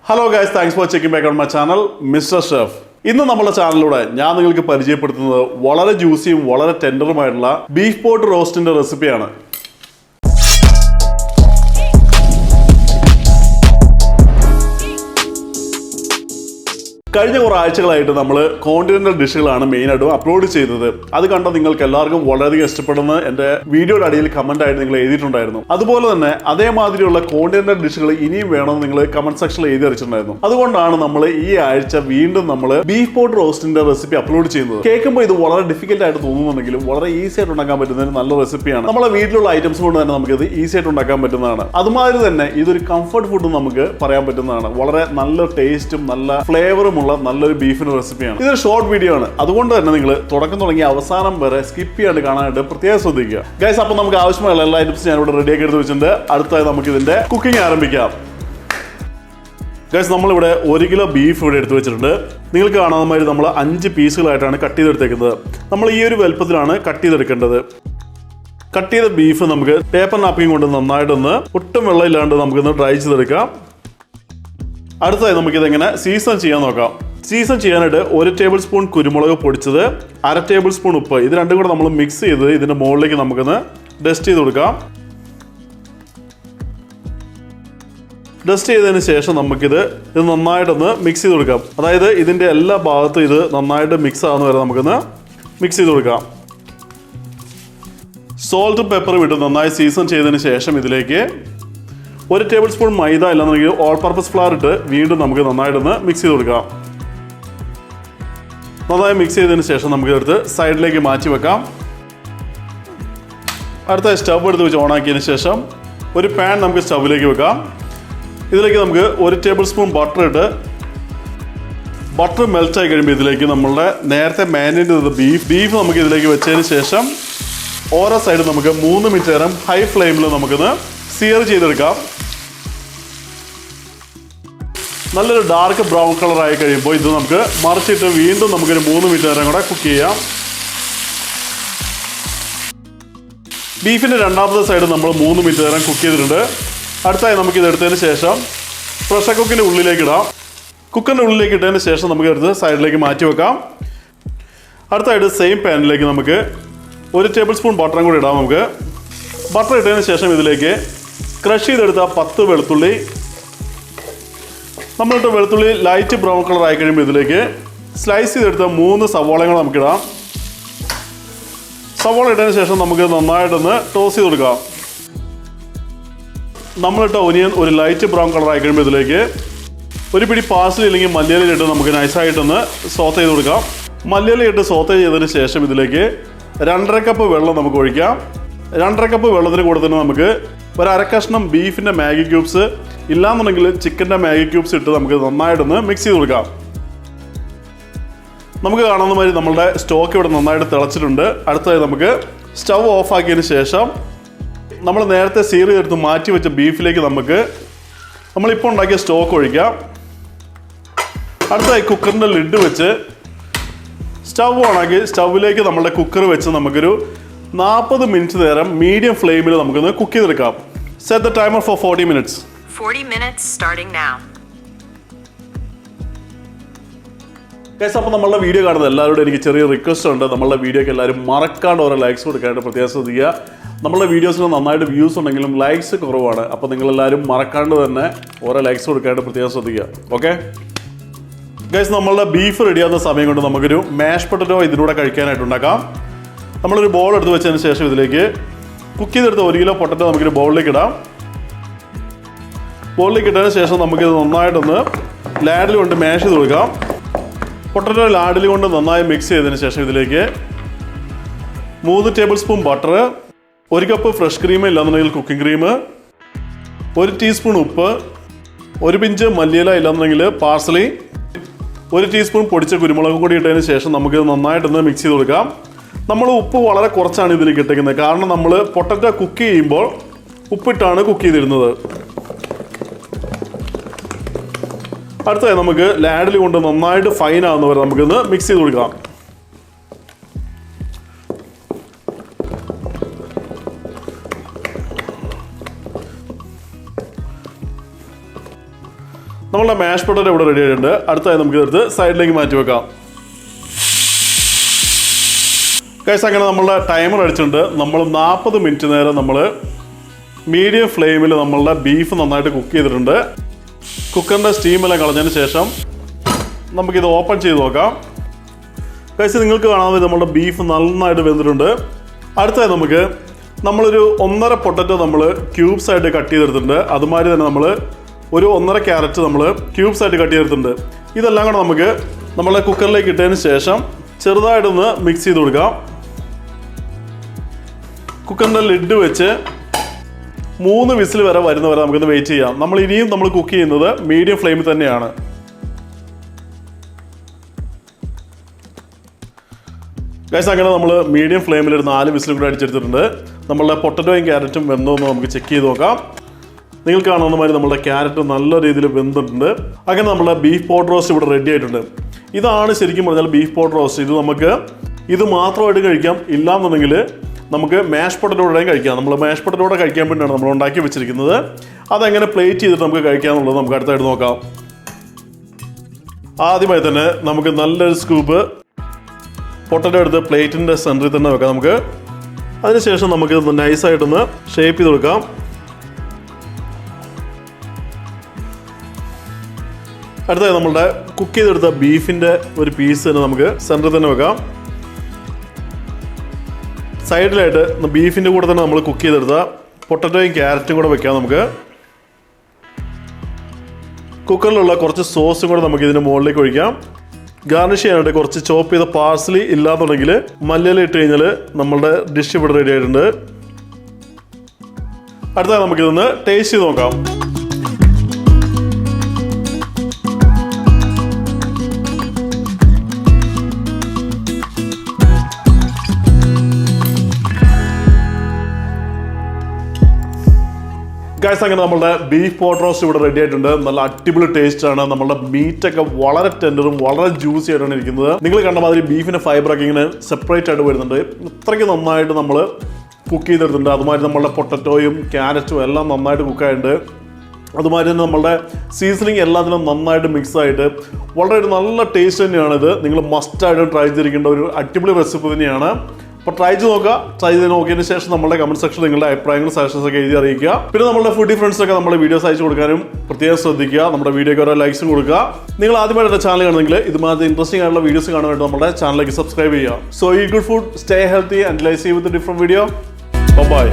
Hello guys, thanks for checking back on my channel, Mr. Chef. ഇന്ന് നമ്മുടെ ചാനലിലൂടെ ഞാൻ നിങ്ങൾക്ക് പരിചയപ്പെടുത്തുന്നത് വളരെ ജ്യൂസിയും വളരെ ടെൻഡറുമായിട്ടുള്ള ബീഫ് പോട്ട് റോസ്റ്റിന്റെ റെസിപ്പിയാണ്. കഴിഞ്ഞ കുറേ ആഴ്ചകളായിട്ട് നമ്മൾ കോണ്ടിനെന്റൽ ഡിഷുകളാണ് മെയിനായിട്ടും അപ്ലോഡ് ചെയ്തത്. അത് കണ്ട നിങ്ങൾക്ക് എല്ലാവർക്കും വളരെയധികം ഇഷ്ടപ്പെടുന്ന എൻ്റെ വീഡിയോയുടെ അടിയിൽ കമന്റ് ആയിട്ട് നിങ്ങൾ എഴുതിയിട്ടുണ്ടായിരുന്നു. അതുപോലെ തന്നെ അതേമാതിരിയുള്ള കോണ്ടിനെന്റൽ ഡിഷുകൾ ഇനിയും വേണമെന്ന് നിങ്ങൾ കമന്റ് സെക്ഷനിൽ എഴുതി അറിയിച്ചിട്ടുണ്ടായിരുന്നു. അതുകൊണ്ടാണ് നമ്മൾ ഈ ആഴ്ച വീണ്ടും നമ്മൾ ബീഫ് പോട്ട് റോസ്റ്റിന്റെ റെസിപ്പി അപ്ലോഡ് ചെയ്യുന്നത്. കേൾക്കുമ്പോൾ ഇത് വളരെ ഡിഫിക്കൽട്ട് ആയിട്ട് തോന്നുന്നുണ്ടെങ്കിലും വളരെ ഈസി ആയിട്ട് ഉണ്ടാക്കാൻ പറ്റുന്ന ഒരു നല്ല റെസിപ്പിയാണ്. നമ്മളെ വീട്ടിലുള്ള ഐറ്റംസ് കൊണ്ട് തന്നെ നമുക്ക് ഇത് ഈസി ആയിട്ട് ഉണ്ടാക്കാൻ പറ്റുന്നതാണ്. അതുമാതിരി തന്നെ ഇതൊരു കംഫർട്ട് ഫുഡ് നമുക്ക് പറയാൻ പറ്റുന്നതാണ്. വളരെ നല്ല ടേസ്റ്റും നല്ല ഫ്ലേവറും നല്ലൊരു ബീഫിന്റെ റെസിപ്പിയാണ്. ഇതൊരു ഷോർട്ട് വീഡിയോ ആണ്. അതുകൊണ്ട് തന്നെ നിങ്ങൾ തുടക്കം തുടങ്ങി അവസാനം വരെ സ്കിപ്പ് ചെയ്യാണ്ട് കാണാനായിട്ട് പ്രത്യേകം ശ്രദ്ധിക്കുക ഗൈസ്. അപ്പോൾ നമുക്ക് ആവശ്യമുള്ള എല്ലാ ഐറ്റംസും ഞാൻ ഇവിടെ റെഡിയാക്കി എടുത്ത് വെച്ചിട്ടുണ്ട്. അടുത്തായി നമുക്ക് ഇതിന്റെ കുക്കിംഗ് ആരംഭിക്കാം. ഗൈസ്, നമ്മളിവിടെ 1 കിലോ ബീഫ് ഇവിടെ എടുത്ത് വെച്ചിട്ടുണ്ട്. നിങ്ങൾക്ക് കാണാവുന്ന മാതിരി നമ്മൾ 5 പീസുകളായിട്ടാണ് കട്ട് ചെയ്തെടുത്തേക്കുന്നത്. നമ്മൾ ഈ ഒരു വലുപ്പത്തിലാണ് കട്ട് ചെയ്തെടുക്കേണ്ടത്. കട്ട് ചെയ്ത ബീഫ് നമുക്ക് പേപ്പർ നാപ്കിൻ കൊണ്ട് നന്നായിട്ടൊന്ന് ഒട്ടും വെള്ളമില്ലാണ്ട് നമുക്കൊന്ന് ഡ്രൈ ചെയ്തെടുക്കാം. അടുത്തായി നമുക്കിതെങ്ങനെ സീസൺ ചെയ്യാൻ നോക്കാം. സീസൺ ചെയ്യാനായിട്ട് 1 ടേബിൾ സ്പൂൺ കുരുമുളക് പൊടിച്ചത്, 1/2 ടേബിൾ സ്പൂൺ ഉപ്പ്, ഇത് രണ്ടും കൂടെ നമ്മൾ മിക്സ് ചെയ്ത് ഇതിന്റെ മുകളിലേക്ക് നമുക്കൊന്ന് ഡസ്റ്റ് ചെയ്ത് കൊടുക്കാം. ഡസ്റ്റ് ചെയ്തതിന് ശേഷം നമുക്കിത് നന്നായിട്ടൊന്ന് മിക്സ് ചെയ്ത് കൊടുക്കാം. അതായത് ഇതിന്റെ എല്ലാ ഭാഗത്തും ഇത് നന്നായിട്ട് മിക്സ് ആവുന്ന വരെ നമുക്കൊന്ന് മിക്സ് ചെയ്ത് കൊടുക്കാം. സോൾട്ടും പെപ്പറും ഇട്ട് നന്നായി സീസൺ ചെയ്തതിന് ശേഷം ഇതിലേക്ക് 1 ടേബിൾ സ്പൂൺ മൈദ അല്ലാന്നുണ്ടെങ്കിൽ ഓൾ പർപ്പസ് ഫ്ലവർ ഇട്ട് വീണ്ടും നമുക്ക് നന്നായിട്ടൊന്ന് മിക്സ് ചെയ്ത് കൊടുക്കാം. നന്നായി മിക്സ് ചെയ്തതിന് ശേഷം നമുക്ക് എടുത്ത് സൈഡിലേക്ക് മാറ്റി വെക്കാം. അടുത്ത സ്റ്റവ് എടുത്ത് വെച്ച് ഓണാക്കിയതിന് ശേഷം ഒരു പാൻ നമുക്ക് സ്റ്റവിലേക്ക് വെക്കാം. ഇതിലേക്ക് നമുക്ക് 1 ടേബിൾ സ്പൂൺ ബട്ടർ ഇട്ട് ബട്ടർ മെൽറ്റായി കഴിയുമ്പോൾ ഇതിലേക്ക് നമ്മളുടെ നേരത്തെ മാരിനേറ്റ് ചെയ്ത ബീഫ് നമുക്ക് ഇതിലേക്ക് വെച്ചതിന് ശേഷം ഓരോ സൈഡും നമുക്ക് 3 മിനിറ്റ് നേരം ഹൈ ഫ്ലെയിമിൽ നമുക്കൊന്ന് സിയർ ചെയ്തെടുക്കാം. നല്ലൊരു ഡാർക്ക് ബ്രൗൺ കളർ ആയി കഴിയുമ്പോൾ ഇത് നമുക്ക് മറിച്ചിട്ട് വീണ്ടും നമുക്കൊരു 3 മിനിറ്റ് നേരം കൂടെ കുക്ക് ചെയ്യാം. ബീഫിൻ്റെ രണ്ടാമത്തെ സൈഡ് നമ്മൾ 3 മിനിറ്റ് നേരം കുക്ക് ചെയ്തിട്ടുണ്ട്. അടുത്തായി നമുക്കിത് എടുത്തതിന് ശേഷം പ്രഷർ കുക്കിൻ്റെ ഉള്ളിലേക്ക് ഇടാം. കുക്കറിൻ്റെ ഉള്ളിലേക്ക് ഇട്ടതിന് ശേഷം നമുക്ക് എടുത്ത് സൈഡിലേക്ക് മാറ്റി വെക്കാം. അടുത്തായിട്ട് സെയിം പാനിലേക്ക് നമുക്ക് 1 ടേബിൾ സ്പൂൺ ബട്ടറും കൂടി ഇടാം. നമുക്ക് ബട്ടർ ഇട്ടതിന് ശേഷം ഇതിലേക്ക് ക്രഷ് ചെയ്തെടുത്ത 10 വെളുത്തുള്ളി, നമ്മളിട്ട് വെളുത്തുള്ളി ലൈറ്റ് ബ്രൗൺ കളർ ആയി കഴിയുമ്പോൾ ഇതിലേക്ക് സ്ലൈസ് ചെയ്തെടുത്ത 3 സവോളകൾ നമുക്കിടാം. സവോള ഇട്ടതിന് ശേഷം നമുക്ക് നന്നായിട്ടൊന്ന് ടോസ് ചെയ്ത് കൊടുക്കാം. നമ്മളിട്ട ഒനിയൻ ഒരു ലൈറ്റ് ബ്രൗൺ കളർ ആയി കഴിയുമ്പോൾ ഇതിലേക്ക് ഒരു പിടി പാഴ്സലി അല്ലെങ്കിൽ മല്ലിയില ഇട്ട് നമുക്ക് നൈസായിട്ടൊന്ന് സോത്ത ചെയ്ത് കൊടുക്കാം. മല്ലിയില ഇട്ട് സോത്ത ചെയ്തതിന് ശേഷം ഇതിലേക്ക് 2.5 കപ്പ് വെള്ളം നമുക്ക് ഒഴിക്കാം. 2.5 കപ്പ് വെള്ളത്തിന് കൂടെ തന്നെ നമുക്ക് ഒരു 1/2 കഷ്ണം ബീഫിൻ്റെ മാഗി ക്യൂബ്സ് ഇല്ലാന്നുണ്ടെങ്കിൽ ചിക്കൻ്റെ മാഗി ക്യൂബ്സ് ഇട്ട് നമുക്ക് നന്നായിട്ടൊന്ന് മിക്സ് ചെയ്ത് കൊടുക്കാം. നമുക്ക് കാണുന്ന മാതിരി നമ്മളുടെ സ്റ്റോക്ക് ഇവിടെ നന്നായിട്ട് തിളച്ചിട്ടുണ്ട്. അടുത്തതായി നമുക്ക് സ്റ്റവ് ഓഫ് ആക്കിയതിന് ശേഷം നമ്മൾ നേരത്തെ സീർ ചെയ്തെടുത്ത് മാറ്റി വെച്ച ബീഫിലേക്ക് നമുക്ക് നമ്മളിപ്പോൾ ഉണ്ടാക്കിയ സ്റ്റോക്ക് ഒഴിക്കാം. അടുത്തതായി കുക്കറിൻ്റെ ലിഡ് വെച്ച് സ്റ്റവ് ഓണാക്കി സ്റ്റവിലേക്ക് നമ്മളുടെ കുക്കർ വെച്ച് നമുക്കൊരു 40 മിനിറ്റ് നേരം മീഡിയം ഫ്ലെയിമിൽ നമുക്കൊന്ന് കുക്ക് ചെയ്തെടുക്കാം. Set the timer for 40 minutes. 40 minutes starting now. Guys, അപ്പോൾ നമ്മളുടെ വീഡിയോ കാണുന്ന എല്ലാവരോടും എനിക്ക് ചെറിയ റിക്വസ്റ്റ് ഉണ്ട്. നമ്മളുടെ വീഡിയോക്ക് എല്ലാവരും മറക്കാണ്ട് ഓരോ ലൈക്സ് കൊടുക്കാനായിട്ട് പ്രത്യേകം ശ്രദ്ധിക്കുക. നമ്മളുടെ വീഡിയോസിന് നന്നായിട്ട് വ്യൂസ് ഉണ്ടെങ്കിലും ലൈക്സ് കുറവാണ്. അപ്പോൾ നിങ്ങളെല്ലാവരും മറക്കാണ്ട് തന്നെ ഓരോ ലൈക്സ് കൊടുക്കാനായിട്ട് പ്രത്യേകം ശ്രദ്ധിക്കുക. ഓക്കെ ഗൈസ്, നമ്മളുടെ ബീഫ് റെഡിയാകുന്ന സമയം കൊണ്ട് നമുക്കൊരു മാഷ് പൊട്ടറ്റോ ഇതിലൂടെ കഴിക്കാനായിട്ട് ഉണ്ടാക്കാം. നമ്മളൊരു ബോൾ എടുത്ത് വെച്ചതിന് ശേഷം ഇതിലേക്ക് കുക്ക് ചെയ്തെടുത്ത 1 കിലോ പൊട്ടറ്റോ നമുക്കൊരു ബൗളിലേക്ക് ഇടാം. ബോളിലേക്ക് ഇട്ടതിന് ശേഷം നമുക്കിത് നന്നായിട്ടൊന്ന് ലാഡിൽ കൊണ്ട് മാഷ് ചെയ്ത് കൊടുക്കാം. പൊട്ടറ്റോ ലാഡിൽ കൊണ്ട് നന്നായി മിക്സ് ചെയ്തതിന് ശേഷം ഇതിലേക്ക് 3 table spoon butter, 1 cup fresh cream ഇല്ലാന്നുണ്ടെങ്കിൽ കുക്കിംഗ് ക്രീം, 1 ടീസ്പൂൺ ഉപ്പ്, 1 പിഞ്ച് മല്ലിയില ഇല്ലാന്നുണ്ടെങ്കിൽ പാഴ്സലി, 1 ടീസ്പൂൺ പൊടിച്ച കുരുമുളകും കൂടി ഇട്ടതിന് ശേഷം നമുക്കിത് നന്നായിട്ടൊന്ന് മിക്സ് ചെയ്ത് കൊടുക്കാം. നമ്മൾ ഉപ്പ് വളരെ കുറച്ചാണ് ഇതിലേക്ക് ഇട്ടേക്കുന്നത്. കാരണം നമ്മൾ പൊട്ടറ്റോ കുക്ക് ചെയ്യുമ്പോൾ ഉപ്പിട്ടാണ് കുക്ക് ചെയ്തിരുന്നത്. അടുത്തതായി നമുക്ക് ലാഡിൽ കൊണ്ട് നന്നായിട്ട് ഫൈൻ ആവുന്നവരെ നമുക്കിന്ന് മിക്സ് ചെയ്ത് കൊടുക്കാം. നമ്മളുടെ മാഷ് പൊട്ടറ്റോ ഇവിടെ റെഡി ആയിട്ടുണ്ട്. അടുത്തായി നമുക്ക് ഇതെടുത്ത് സൈഡിലേക്ക് മാറ്റി വെക്കാം. ഗൈസ് അങ്ങനെ നമ്മളുടെ ടൈമർ അടിച്ചിട്ടുണ്ട്. നമ്മൾ 40 മിനിറ്റ് നേരം നമ്മൾ മീഡിയം ഫ്ലെയിമിൽ നമ്മളുടെ ബീഫ് നന്നായിട്ട് കുക്ക് ചെയ്തിട്ടുണ്ട്. കുക്കറിൻ്റെ സ്റ്റീമെല്ലാം കളഞ്ഞതിന് ശേഷം നമുക്കിത് ഓപ്പൺ ചെയ്ത് നോക്കാം. ഗൈസ് നിങ്ങൾക്ക് കാണാതെ നമ്മളുടെ ബീഫ് നന്നായിട്ട് വെന്തിട്ടുണ്ട്. അടുത്തായി നമ്മളൊരു 1.5 പൊട്ടറ്റോ നമ്മൾ ക്യൂബ്സ് ആയിട്ട് കട്ട് ചെയ്തെടുത്തിട്ടുണ്ട്. അതുമാതിരി തന്നെ നമ്മൾ ഒരു 1.5 ക്യാരറ്റ് നമ്മൾ ക്യൂബ്സ് ആയിട്ട് കട്ട് ചെയ്തെടുത്തിട്ടുണ്ട്. ഇതെല്ലാം കൂടെ നമുക്ക് നമ്മളെ കുക്കറിലേക്ക് ഇട്ടതിന് ശേഷം ചെറുതായിട്ടൊന്ന് മിക്സ് ചെയ്ത് കൊടുക്കാം. കുക്കറിൻ്റെ ലിഡ് വെച്ച് 3 വിസിൽ വരെ വരുന്നവരെ നമുക്കൊന്ന് വെയിറ്റ് ചെയ്യാം. നമ്മൾ കുക്ക് ചെയ്യുന്നത് മീഡിയം ഫ്ലെയിമിൽ തന്നെയാണ്. ഗൈസ് അങ്ങനെ നമ്മൾ മീഡിയം ഫ്ലെയിമിൽ ഒരു 4 വിസിലും കൂടെ അടിച്ചെടുത്തിട്ടുണ്ട്. നമ്മളുടെ പൊട്ടറ്റോയും ക്യാരറ്റും വെന്തോന്ന് നമുക്ക് ചെക്ക് ചെയ്ത് നോക്കാം. നിങ്ങൾക്ക് കാണുന്ന മാതിരി നമ്മളുടെ ക്യാരറ്റ് നല്ല രീതിയിൽ വെന്തിട്ടുണ്ട്. അങ്ങനെ നമ്മളുടെ ബീഫ് പോട്ട് റോസ്റ്റ് ഇവിടെ റെഡി ആയിട്ടുണ്ട്. ഇതാണ് ശരിക്കും പറഞ്ഞാൽ ബീഫ് പോട്ട് റോസ്റ്റ്. ഇത് മാത്രമായിട്ട് കഴിക്കാം. ഇല്ലാന്നുണ്ടെങ്കിൽ നമുക്ക് മാഷ് പൊട്ടറ്റോടെ കഴിക്കാം. നമ്മൾ മാഷ് പൊട്ടറ്റോടെ കഴിക്കാൻ വേണ്ടിയാണ് നമ്മൾ ഉണ്ടാക്കി വെച്ചിരിക്കുന്നത്. അതെങ്ങനെ പ്ലേറ്റ് ചെയ്തിട്ട് നമുക്ക് കഴിക്കാമെന്നുള്ളത് നമുക്ക് അടുത്തായിട്ട് നോക്കാം. ആദ്യമായി തന്നെ നമുക്ക് നല്ലൊരു സ്കൂപ്പ് പൊട്ടറ്റോ എടുത്ത് പ്ലേറ്റിൻ്റെ സെൻറ്ററിൽ തന്നെ വെക്കാം. നമുക്ക് അതിനുശേഷം നമുക്ക് നൈസായിട്ടൊന്ന് ഷേപ്പ് ചെയ്ത് കൊടുക്കാം. അടുത്തായി നമ്മളുടെ കുക്ക് ചെയ്തെടുത്ത ബീഫിൻ്റെ ഒരു പീസ് തന്നെ നമുക്ക് സെൻറ്ററിൽ തന്നെ വെക്കാം. സൈഡിലായിട്ട് ബീഫിൻ്റെ കൂടെ തന്നെ നമ്മൾ കുക്ക് ചെയ്തെടുത്ത പൊട്ടറ്റോയും ക്യാരറ്റും കൂടെ വെക്കാം. നമുക്ക് കുക്കറിലുള്ള കുറച്ച് സോസും കൂടെ നമുക്ക് ഇതിന് മുകളിലേക്ക് ഒഴിക്കാം. ഗാർണിഷ് ചെയ്യാനായിട്ട് കുറച്ച് ചോപ്പ് ചെയ്ത പാഴ്സലി ഇല്ലാന്നുണ്ടെങ്കിൽ മല്ലിയില ഇട്ട് കഴിഞ്ഞാൽ നമ്മളുടെ ഡിഷ് ഇവിടെ റെഡി ആയിട്ടുണ്ട്. അടുത്തായി നമുക്കിതൊന്ന് ടേസ്റ്റ് ചെയ്ത് നോക്കാം. ഗൈസ് അങ്ങനെ നമ്മളുടെ ബീഫ് പോട്ട് റോസ്റ്റ് ഇവിടെ റെഡി ആയിട്ടുണ്ട്. നല്ല അടിപൊളി ടേസ്റ്റ് ആണ്. നമ്മളുടെ മീറ്റൊക്കെ വളരെ ടെൻഡറും വളരെ ജ്യൂസി ആയിട്ടാണ് ഇരിക്കുന്നത്. നിങ്ങൾ കണ്ട മാതിരി ബീഫിൻ്റെ ഫൈബറൊക്കെ ഇങ്ങനെ സെപ്പറേറ്റ് ആയിട്ട് വരുന്നുണ്ട്. ഇത്രയ്ക്ക് നന്നായിട്ട് നമ്മൾ കുക്ക് ചെയ്തെടുത്തിട്ടുണ്ട്. അതുമാതിരി നമ്മളുടെ പൊട്ടറ്റോയും ക്യാരറ്റും എല്ലാം നന്നായിട്ട് കുക്കായിട്ടുണ്ട്. അതുമാതിരി തന്നെ നമ്മളുടെ സീസണിങ് എല്ലാത്തിനും നന്നായിട്ട് മിക്സ് ആയിട്ട് വളരെ നല്ല ടേസ്റ്റ് തന്നെയാണിത്. നിങ്ങൾ മസ്റ്റായിട്ട് ട്രൈ ചെയ്തിരിക്കേണ്ട ഒരു അടിപൊളി റെസിപ്പി തന്നെയാണ്. അപ്പോൾ ട്രൈ ചെയ്ത് നോക്കുക. ട്രൈ ചെയ്ത് നോക്കിയതിന് ശേഷം നമ്മുടെ കമന്റ് സെക്ഷനിൽ നിങ്ങളുടെ അഭിപ്രായങ്ങളും സജഷൻസ് ഒക്കെ എഴുതി അറിയിക്കുക. പിന്നെ നമ്മുടെ ഫുഡി ഫ്രണ്ട്സൊക്കെ നമ്മുടെ വീഡിയോസ് അയച്ചു കൊടുക്കാനും പ്രത്യേകം ശ്രദ്ധിക്കുക. നമ്മുടെ വീഡിയോയ്ക്ക് ഓരോ ലൈക്സും കൊടുക്കുക. നിങ്ങൾ ആദ്യമായിട്ട് എൻ്റെ ചാനൽ കാണുന്നെങ്കിൽ ഇതുമാതിരി ഇൻട്രസ്റ്റിംഗ് ആയിട്ടുള്ള വീഡിയോസ് കാണാനായിട്ട് നമ്മുടെ ചാനലിലേക്ക് സബ്സ്ക്രൈബ് ചെയ്യുക. So eat good food, stay healthy and life see with different video. By.